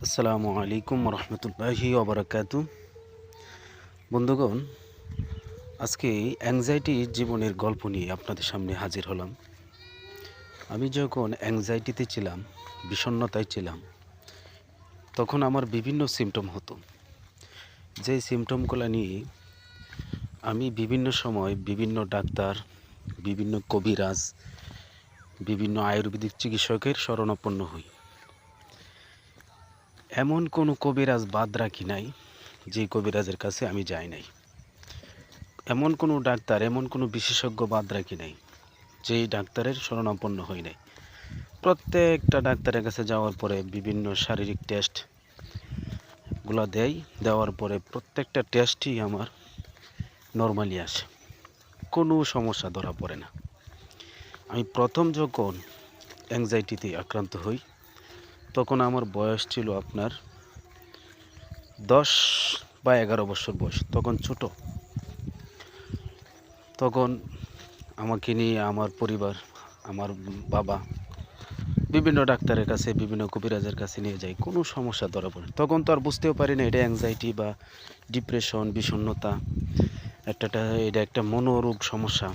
আসসালামু আলাইকুম রহমতুল্লাহি ওবরাকাতু। বন্ধুগণ, আজকে অ্যাংজাইটি জীবনের গল্প নিয়ে আপনাদের সামনে হাজির হলাম। আমি যখন অ্যাংজাইটিতে ছিলাম, বিষণ্ণতায় ছিলাম, তখন আমার বিভিন্ন সিমটম হতো। যে সিমটমগুলো নিয়ে আমি বিভিন্ন সময় বিভিন্ন ডাক্তার, বিভিন্ন কবিরাজ, বিভিন্ন আয়ুর্বেদিক চিকিৎসকের শরণাপন্ন হই। এমন কোনো কবিরাজ বাদ রাখি নাই যে কবিরাজের কাছে আমি যাই নাই। এমন কোনো ডাক্তার, এমন কোনো বিশেষজ্ঞ বাদ রাখি নাই যেই ডাক্তারের শরণাপন্ন হই নাই। প্রত্যেকটা ডাক্তারের কাছে যাওয়ার পরে বিভিন্ন শারীরিক টেস্টগুলো দেওয়ার পরে প্রত্যেকটা টেস্টই আমার নর্মালি আসে, কোনো সমস্যা ধরা পড়ে না। আমি প্রথম যখন অ্যাংজাইটিতে আক্রান্ত হই তখন আমার বয়স ছিল আপনার 10 বা 11 বছর বয়স, তখন ছোট। তখন আমাকে নিয়ে আমার পরিবার, আমার বাবা বিভিন্ন ডাক্তারের কাছে, বিভিন্ন কবিরাজের কাছে নিয়ে যাই, কোনো সমস্যা ধরা পড়ে। তখন তো আর বুঝতেও পারি না এটা অ্যাংজাইটি বা ডিপ্রেশন, বিষণ্ণতা, এটা একটা মনোরোগ সমস্যা।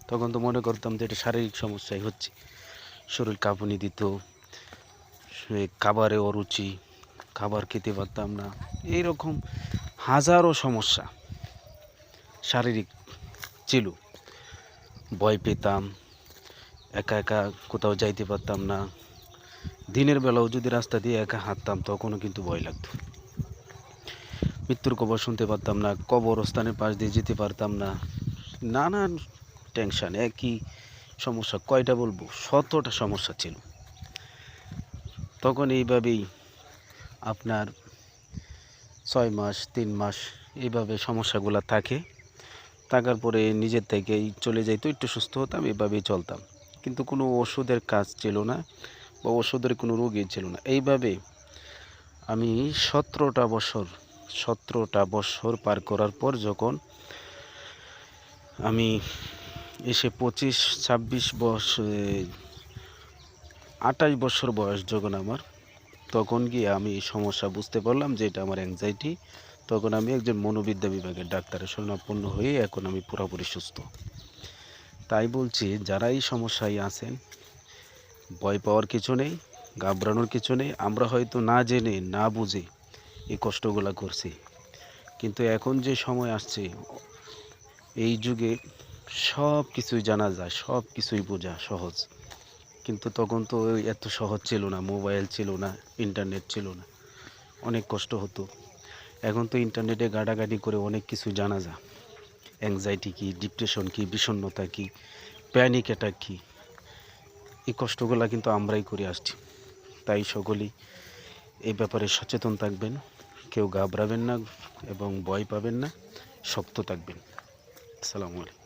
তখন তো মনে করতাম যে এটা শারীরিক সমস্যাই হচ্ছে। শরীর কাঁপুনি দিত, খাবারে অরুচি, খাবার খেতে পারতাম না, এইরকম হাজারো সমস্যা শারীরিক ছিল। ভয় পেতাম, একা একা কোথাও যাইতে পারতাম না। দিনের বেলাও যদি রাস্তা দিয়ে একা হাঁটতাম তখনও কিন্তু ভয় লাগতো। মৃত্যুর খবর শুনতে পারতাম না, কবরস্থানের পাশ দিয়ে যেতে পারতাম না। নানান টেনশন, একই সমস্যা, কয়টা বলবো, শতটা সমস্যা ছিল। তখন এইভাবেই আপনার 6 মাস, 3 মাস এইভাবে সমস্যাগুলো থাকার পরে নিজের থেকেই চলে যাইতো, একটু সুস্থ হতাম, এভাবেই চলতাম। কিন্তু কোনো ওষুধের কাজ ছিল না বা ওষুধের কোনো রোগী ছিল না। এইভাবে আমি 17টা বছর পার করার পর যখন আমি এসে 25-26 বছর, 28 বছর বয়স যখন আমার, তখন গিয়ে আমি সমস্যা বুঝতে পারলাম যে এটা আমার অ্যাংজাইটি। তখন আমি একজন মনোবিদ্যা বিভাগের ডাক্তারের শরণাপন্ন হয়ে এখন আমি পুরোপুরি সুস্থ। তাই বলছি, যারা এই সমস্যায় আছেন, ভয় পাওয়ার কিছু নেই, ঘাবড়ানোর কিছু নেই। আমরা হয়তো না জেনে না বুঝে এই কষ্টগুলো করছি, কিন্তু এখন যে সময় আসছে, এই যুগে সব কিছুই জানা যায়, সব কিছুই বোঝা সহজ। কিন্তু তখন তো এত সহজ ছিল না, মোবাইল ছিল না, ইন্টারনেট ছিল না, অনেক কষ্ট হতো। এখন তো ইন্টারনেটে ঘাটাঘাটি করে অনেক কিছু জানা যায়। অ্যাংজাইটি কী, ডিপ্রেশন কী, বিষণ্ণতা কী, প্যানিক অ্যাটাক কী, এই কষ্টগুলো কিন্তু আমরাই করে আসছি। তাই সকলেই এই ব্যাপারে সচেতন থাকবেন, কেউ ঘাবড়াবেন না এবং ভয় পাবেন না, শক্ত থাকবেন। আসসালামু আলাইকুম।